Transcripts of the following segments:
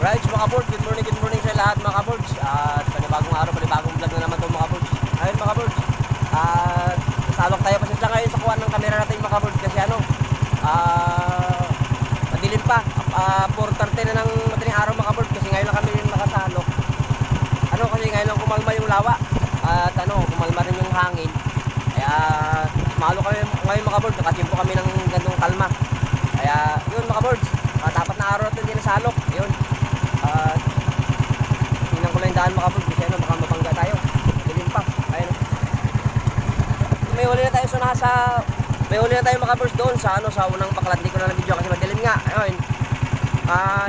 Right, mga kabords, good morning sa lahat mga kabords. At panibagong araw, panibagong vlog na naman ito mga kabords. Ayun mga kabords, at salok tayo pasensya ngayon sa kuha ng camera natin mga kabords. Kasi madilim pa, 4:30 na ng madaling araw mga kabords. Kasi ngayon lang kami nakasalok. Kasi ngayon lang kumalma yung lawa. At kumalma rin yung hangin. Kaya malo kami ngayon mga kabords, nakatimpo kami ng gandong kalma. Kaya yun mga kabords, tapat na araw natin din nasalok. Yun. Tingnan ko lang yung daan mga kabords kasi baka mabangga tayo. Dilim pa. Ayun. May huli na tayo may huli na tayo mga kabords doon sa unang baklat. Hindi ko na video kasi madilim nga. Ayun.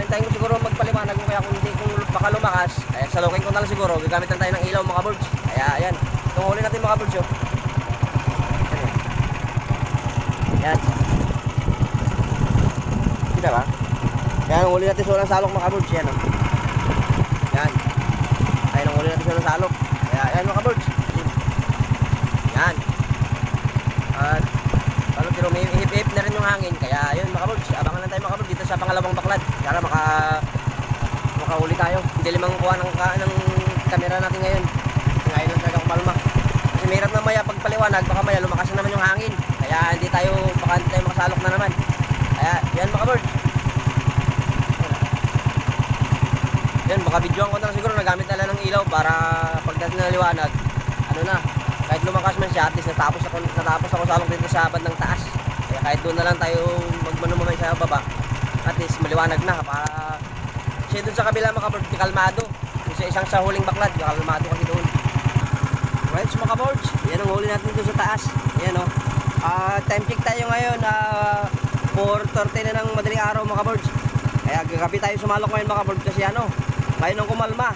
Hintayin ko siguro magpaliwanag kung kaya kung baka lumakas. Kaya salukin ko na lang siguro. Gagamit lang tayo ng ilaw mga kabords. Kaya ayan. Itong huli natin mga kabords yun. Ayan. Kita ba? Yan, huli natin sa unang salok mga kabords. Yan o. Yan. Ayun ang huli natin sa unang salok. Kaya yan mga kabords. Yan. At may ihip-ihip na rin yung hangin. Kaya yun mga kabords. Abangan lang tayo mga kabords dito sa pangalawang baklad. Para makahuli tayo. Hindi limang kuha ng camera natin ngayon. Ngayon lang talaga kumalma. Kasi mahirap na maya pagpaliwanag. Baka maya lumakas na naman yung hangin. Kaya hindi tayo makasalok na naman. Kaya yan mga kabords. Yan, baka videoan ko na lang siguro, nagamit na lang ng ilaw para pagdating na liwanag, kahit lumakas man siya, at least natapos ako salok dito sa bandang taas. Kaya kahit doon na lang tayo magmanumamay sa baba, at least maliwanag na para kasi doon sa kabila mga kabords, kalmado. Kasi isang sa huling baklad, kalmado kasi doon. Right, so mga kabords, yan ang huli natin doon sa taas. Yan o. Time check tayo ngayon, 4:30 na ng madaling araw mga kabords. Kaya gagabi tayo sumalok ngayon mga kabords kasi ngayon ang kumalma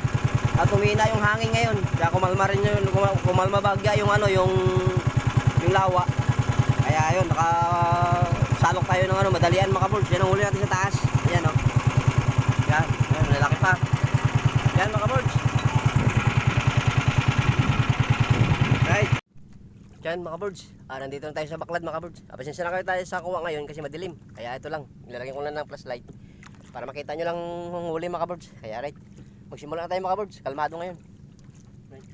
at humina yung hangin ngayon. Kaya kumalma rin yun, kumalma bagya yung yung lawa. Kaya yun, nakasalok tayo ng madalian mga kabords. Yan ang huli natin sa taas. Yan o. Yan, lalaki pa. Yan mga kabords. Right. Yan mga kabords, nandito na tayo sa baklad mga kabords. Pasensya na kayo tayo sa kuha ngayon kasi madilim. Kaya ito lang, ilalagay ko lang ng flashlight para makita nyo lang huli mga kabords. Kaya right, magsimula na tayo mga kabords. Kalmado ngayon. Right.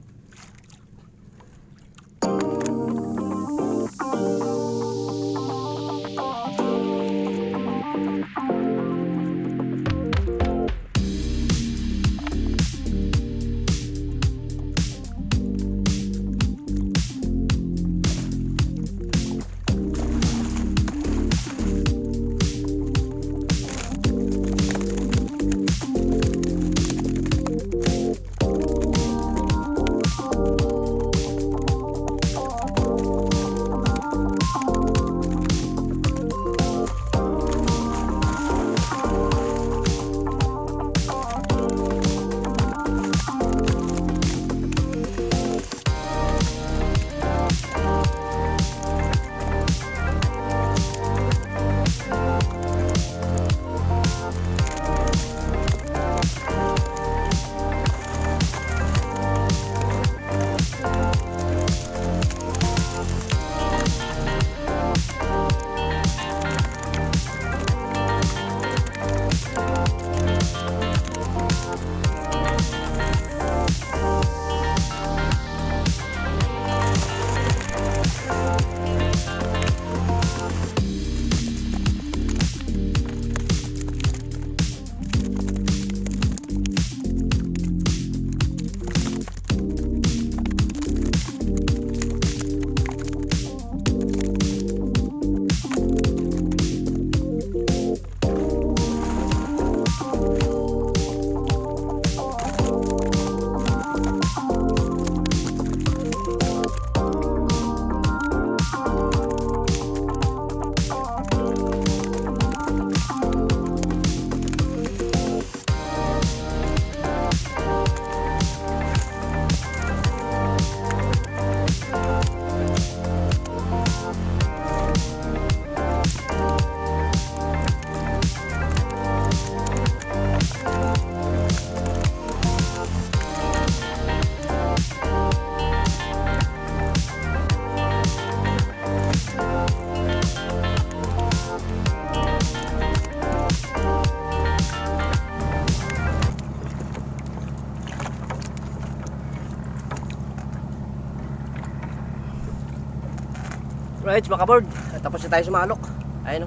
Right, mga kaboard. Tapos na tayo sumalok. Ayun,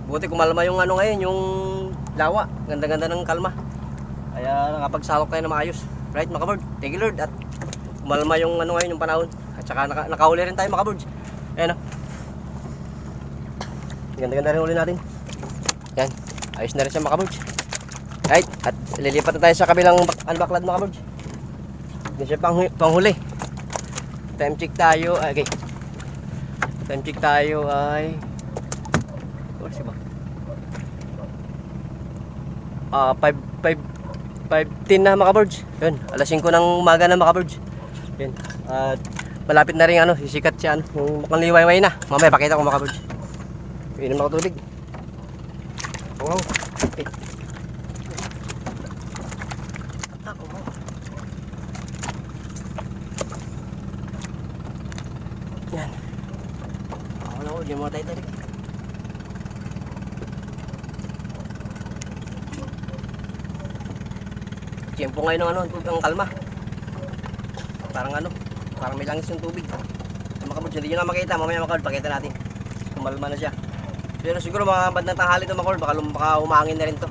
buti kumalma yung ano ngayon, yung lawa. Ganda-ganda ng kalma. Kaya nakapagsalok tayo na maayos. Right, mga kaboard. Thank you Lord. At kumalma yung ano ngayon, yung panahon. At saka nakahuli rin tayo, mga kaboard. Ayun, ganda-ganda rin huli natin. Yan, ayos na rin siya, mga kaboard. Right, at lilipat na tayo sa kabilang baklad, mga kaboard. Yan siya panghuli. Time check tayo. Okay. Time check tayo ay oras ba? 5:10 na, mga kaboard. Yun, alas 5 ng umaga na, mga kaboard. Yun. At malapit na rin ano, sisikat siya ano, yung makaliwayway na. Mamaya pakita ko, mga kaboard. Yun ang makatulog. Wow. Okay. Yan. Ako na ko, di mo tayo tayo. Tiyempo ngayon ng ano, ang kalma. Parang may langis yung tubig. Mga kabods, hindi nyo na makita, mamaya, mga kabods, pakita natin. Kumalma na siya. Pero siguro mga bandang tanghali ito, mga kabods, baka humangin na rin to.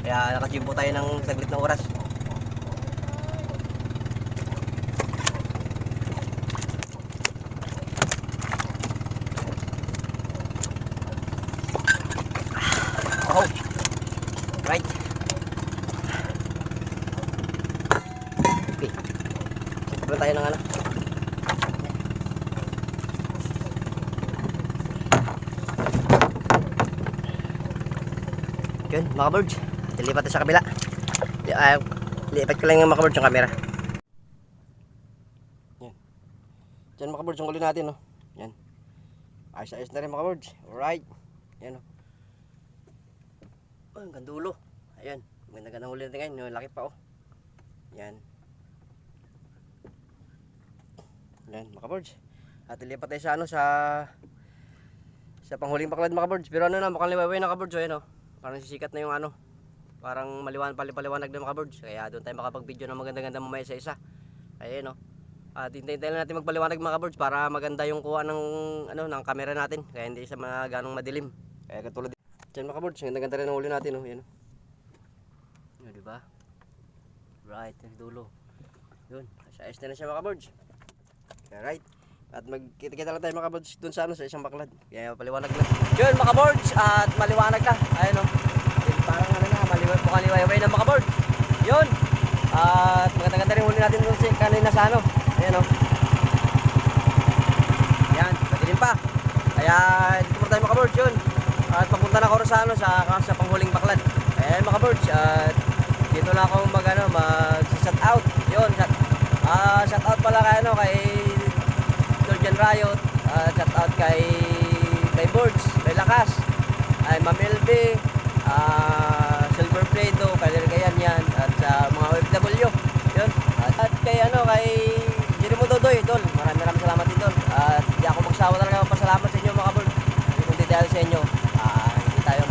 Kaya nakatiyempo tayo ng saglit na oras. Oh, right. Okay. Siguro tayo ng ano. Yun, mga birds. Dilipat na sa kabila. Lipat ko lang yung mga birds yung camera. Yan. Diyan, mga birds, yung huli natin, no? Yan. Ayos-ayos na rin, mga birds. Alright. Yan, no? Oh, ang gandulo. Ayan. Magandang huli natin ngayon. Laki pa, oh. Yan. Yan, mga birds. At ilipat tayo sa ano, sa panghuling baklad, mga birds. Pero ano na, mukhang liwayway na, mga birds. Ayan, oh. Parang sisikat na yung ano. Parang paliwaliwanag na, mga birds. Kaya doon tayo makapag-video ng maganda-ganda mamaya sa isa. Ayan, oh. At hintayin lang natin magpaliwanag, mga birds, para maganda yung kuha ng ano, ng camera natin. Kaya hindi siya ganong madilim. Kaya katulad diyan, mga birds, ganda-ganda rin ang huli natin, oh. Yan, oh. Yun, diba? Right, ang dulo. Yun, ayos na siya, mga birds. Alright. At magkita-kita lang tayo, mga birds, dun sa ano, sa isang baklad. Kaya paliwanag na. Yun, mga birds, at maliwanag na. Ayun, oh. Yun, parang ano na, mukhang liwayway na, mga birds. Yun. At maganda-ganda rin huli natin dun kanina sa ano. Ayan, oh. Yan, madilim pa. Kaya dito mo tayo, mga birds, yun. At papunta na ako sa ano, sa panghuling baklad. Ayan, mga birds, at dito na ako mag-shout out. Yun, shout out pala kay Georgian Riot, shout out kay Birds, kay Lakas, ay Ma'am LB, Silver Fredo, kay Lirgayan yan, at sa mga OFW. Yun. At kay Jeremy Dodoy, Idol. Maraming salamat, Idol. At hindi ako magsawa talaga magpasalamat sa inyo, mga birds. Kung di dahil sa inyo, hindi tayo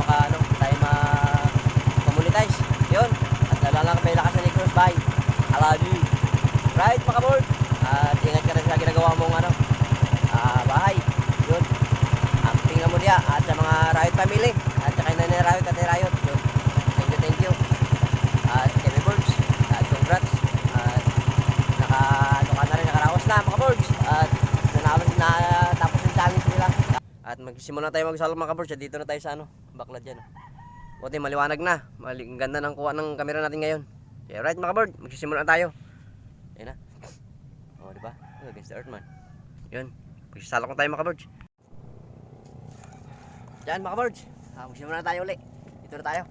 ma-monetize. Yun. At lalalang may Lakas na Negros. Bye. I love you. Right, mga birds. At ingat ka rin sa ginagawa mong bahay. Yun. Tingnan mo niya. At sa mga Riot family. At sa kay Nanay Riot at Riot. Yun. Thank you. At kay birds. At congrats. At nakaraos na, mga birds. At natapos yung challenge nila. At magsimula tayo magsalok, mga birds. At dito na tayo sa baklad yan. Buti maliwanag na. Ang ganda ng kuha ng camera natin ngayon. Okay, right, mga bird. Magsisimula na tayo. Ayan na. O, diba? Against the earth, man. Yun. Magsisalok na tayo, mga birds. Diyan, mga birds. Magsisimula na tayo ulit. Dito na tayo.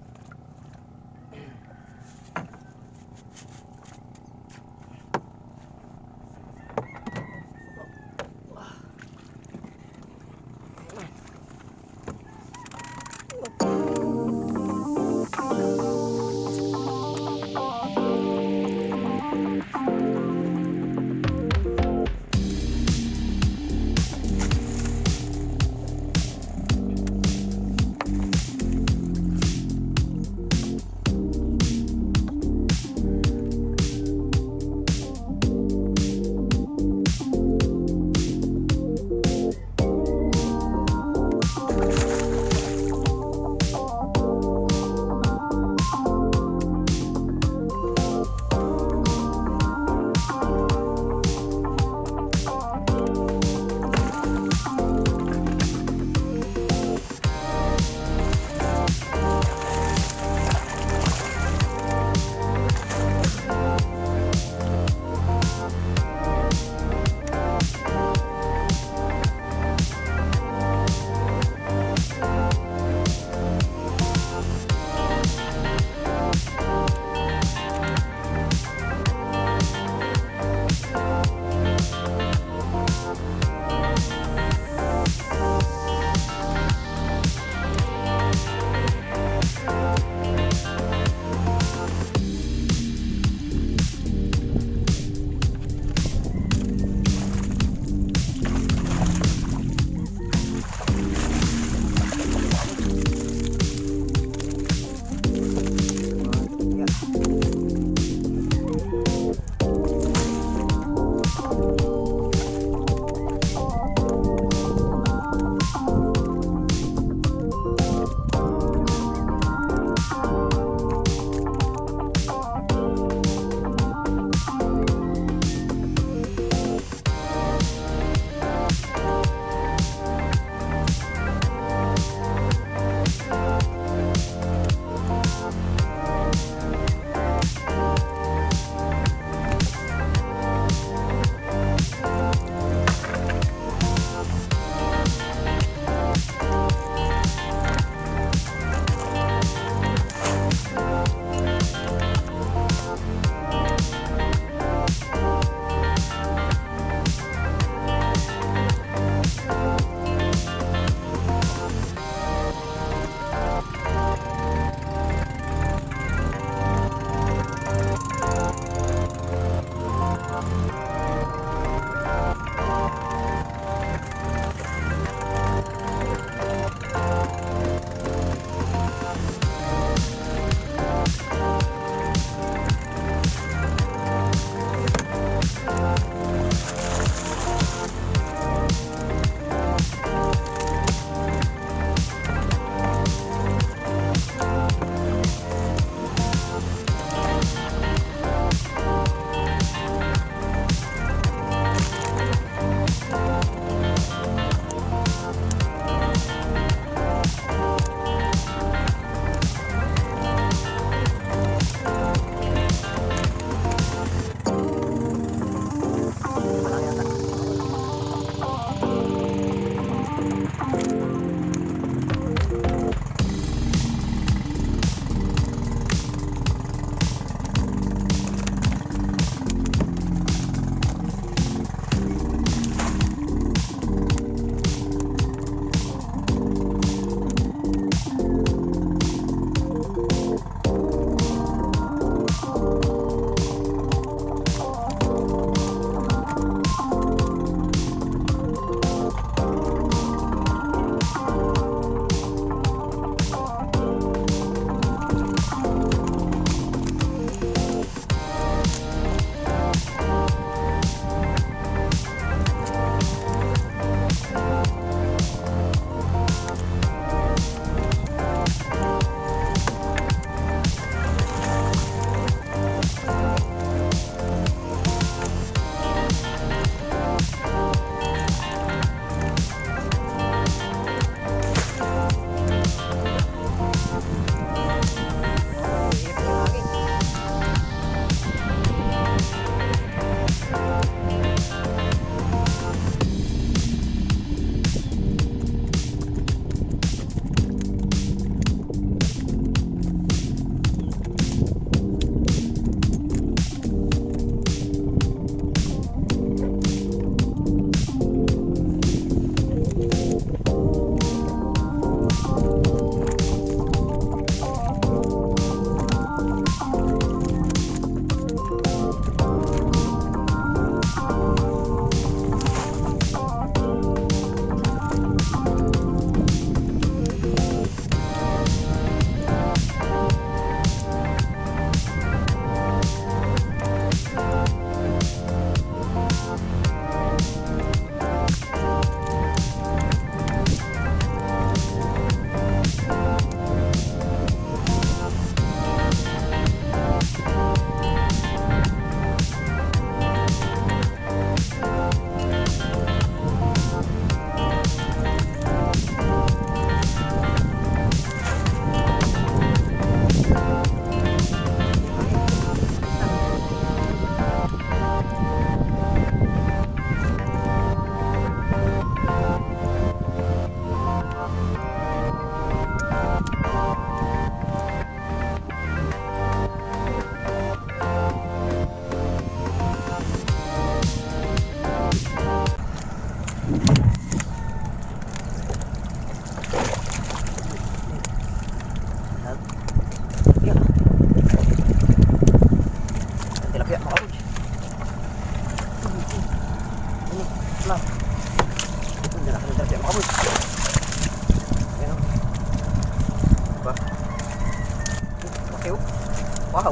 Wow,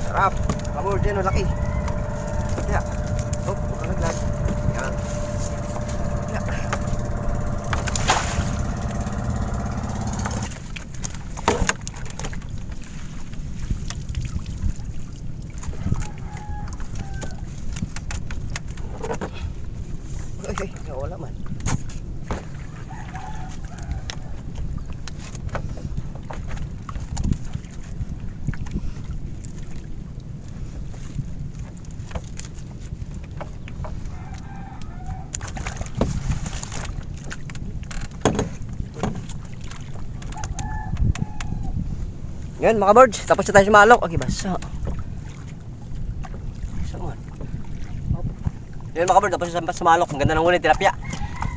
sarap. Kabor dyan, oh, laki. Kaya, oh, makalaglag. Yan. Kaya. Ay, wala man. Yan mga birds, tapos na tayo sumalok. Okay, basa. Saan? Yan mga birds, tapos na sumalok. Ang ganda ng ulit, tilapia.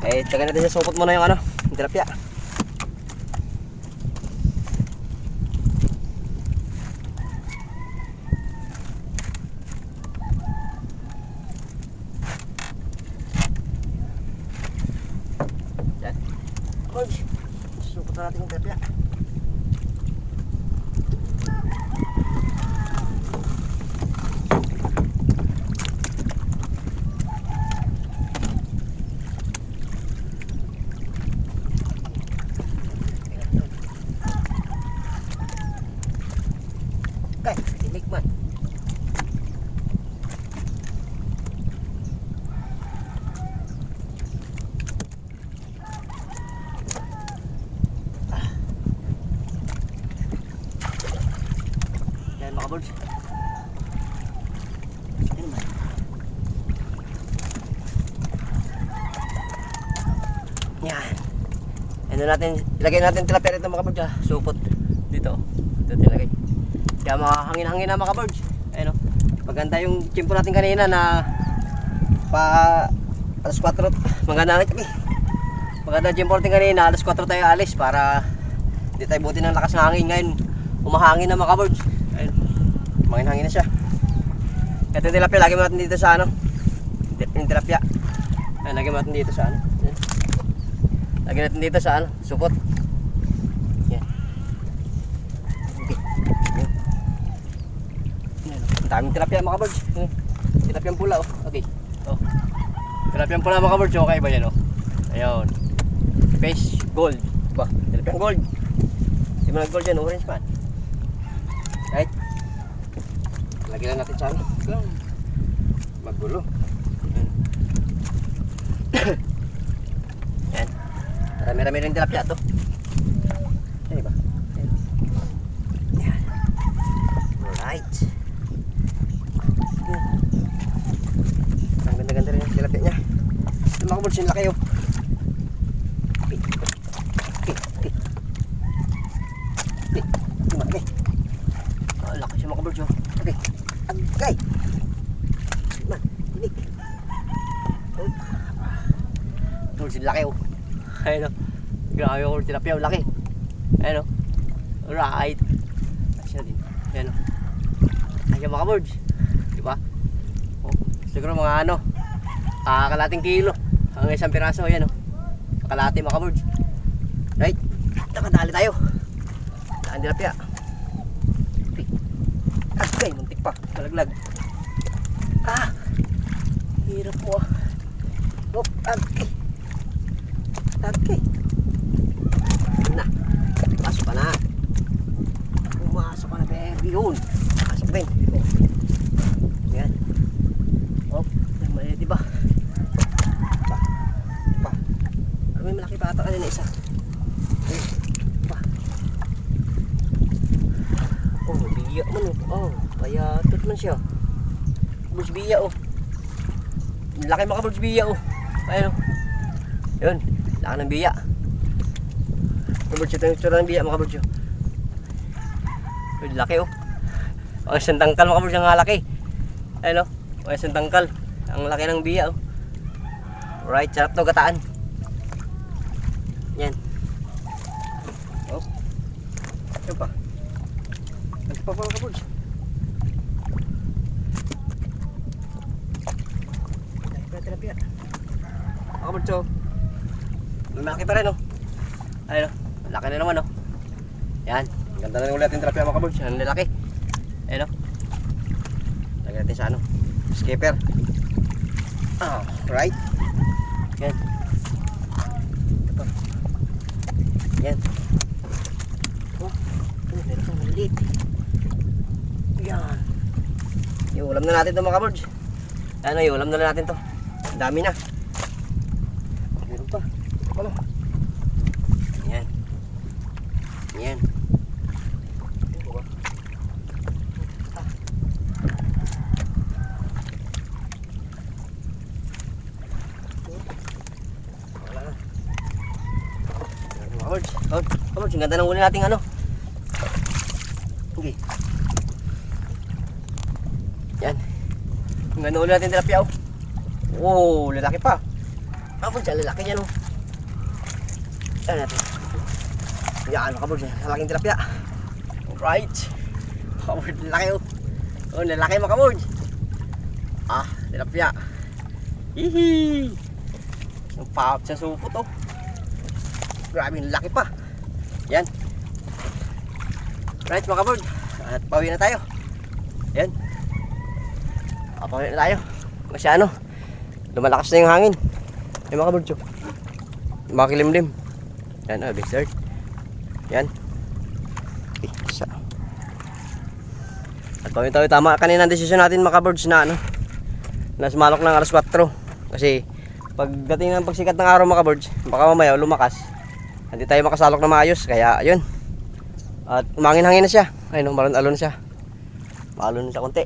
Eh, taga natin sa supot muna yung ano, yung tilapia. Yan. Birds, supot na natin yung tilapia. Tinikman. Yan mga birds. Yan. Ano natin, ilagay natin tilapia rito mga birds. Supot dito. Dito tilagay. Kaya mga hangin-hangin na mga birds. Ayun o. Maganda yung chimpo natin kanina na alas 4. Maganda na kami. Maganda yung chimpo natin kanina. Alas 4 tayo alis para hindi tayo buti ng lakas ng hangin. Ngayon umahangin na mga birds. Ayun. Mangin-hangin na siya. Ito yung tilapia. Lagi mo natin dito sa ano. Yung tilapia. Ayun, lagi mo natin dito sa ano. Lagi natin dito sa ano. Supot. Ang daming tilapia mga birds. Tilapia pula oh. Okay. Oh. Tilapia pula mga birds. Okay ba yan oh? Ayun. Face gold. Ba, tilapia gold. Hindi mo gold yan, orange man. Right? Lagyan natin sa ano. Magulo. Yan. Marami-rami rin tilapia to. Yan ba? Yan. Alright. Ang ganda-ganda rin yung tilapia niya. Yung mga birds, yung laki oh. Okay. Laki siya mga birds oh. Okay. Okay. Man, tinik. Birds, yung laki oh. Ayun oh. Grabe yung tilapia, yung laki. Ayun oh. Alright. Siya din. Ayun oh. Ayun mga birds. Diba? Oh, siguro mga ano, kalating kilo ang isang piraso. Ayan o, kalati mga birds. Right, nakadali tayo. Daan tilapia. Agay, muntik pa, malaglag. Hirap po. Oh, agay. Agay. Na, pasok ka na. Pumasok ka na, baby. Yun, pasok din. Yan. Oh, mali diba? Pa. May malaki pa ata kanina isa. Pa. Oh, biya man oh. Oh, payatot man siya. Bulls biya oh. Laki mga bulls biya oh. Ayun oh. Yun, laki ng biya. Bulls ito yung tsura ng biya mga bulls oh. Laki oh. Ang isang tangkal mga bulls ang laki. Ayun oh. Ang isang tangkal. Ang laki ng biya oh. Right, sarap to gataan. Yan. Oh. Ito pa. Ito pa mga kabulls. Tilapia. Mga kabulls oh. Malaki pa rin oh. Ayun oh. Laki na naman oh. Yan. Ang ganda na ulit yung tilapia mga kabulls. Ang lalaki. Ayan o. Lagyan natin sa ano. Skipper. Right. Yan. Ito. Yan. Oh, meron pang maliit. Yan. Iulam na natin ito mga kabords. Ano, iulam na natin to. Ang dami na. Meron pa. Ano? Yan. Yan. Kabords, ang ganda ng huli nating ano. Okay. Yan. Ang ganda ng huli natin tilapia oh. Wow, lalaki pa. Kabords, lalaki niya no. Ayan natin. Yan, kabords, lalaking tilapia. Alright. Kabords, lalaki oh. Oh, lalaki mga kabords. Tilapia. Hihi. Ang pahap sa supot oh. Grabe, laki pa. Yan. Right mga kabords. At pauwi na tayo. Yan. Pauwi na tayo. Kasi ano, lumalakas na yung hangin. Yan mga kabords. Makilimlim. Yan, big start. Yan. Isa. At pauwi tayo. Tama kanina ang desisyon natin mga kabords na ano, na sumalok ng alas 4. Kasi pagdating ng pagsikat ng araw mga kabords, baka mamaya lumakas. Hindi tayo makasalok na maayos, kaya ayun. At umangin-hangin na siya. Ayun, malon-alon na siya. Maalon na siya konti.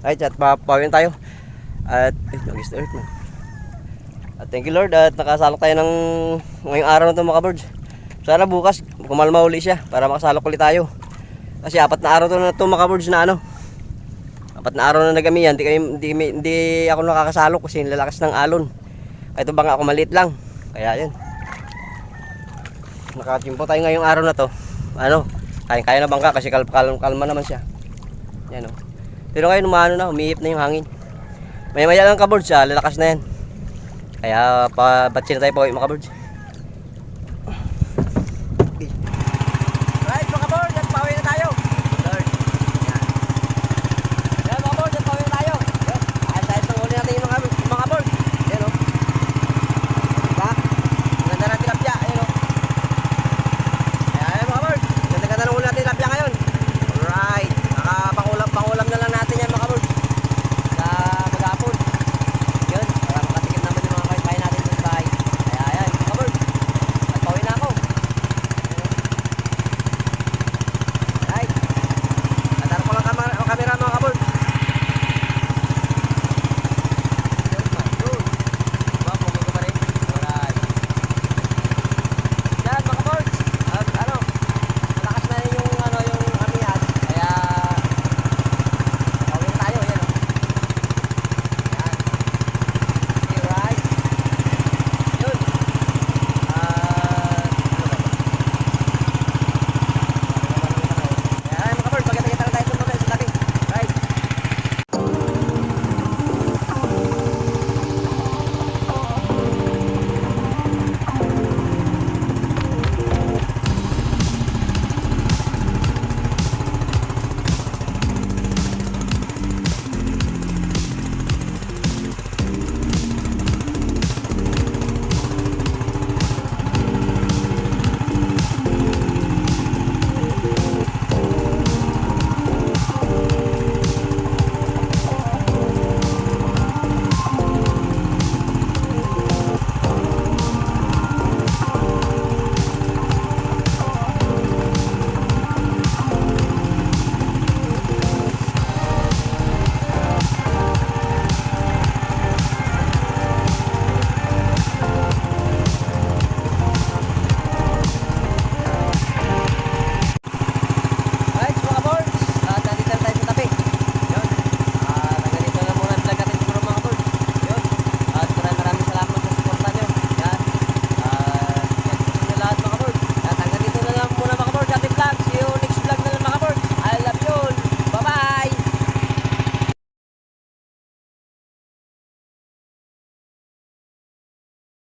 Right, at papawin tayo. At nag-start na. At thank you Lord at nakasalok tayo ng ngayong araw na ito mga kabords. Sana bukas kumalma uli siya para makasalok ulit tayo. Kasi 4 na araw to na ito mga kabords na ano. 4 na araw na nagamihan, hindi ako nakakasalok kasi lalakas ng alon. Ito bang ako maliit lang. Kaya yun. Nakatimpo tayo ngayong araw na to. Ano, kaya na bangka kasi kalma naman siya. Yan o. Pero ngayon umano na, humihip na yung hangin. Maya maya lang kabords, lalakas na yan. Kaya batsi na tayo po mga kabords.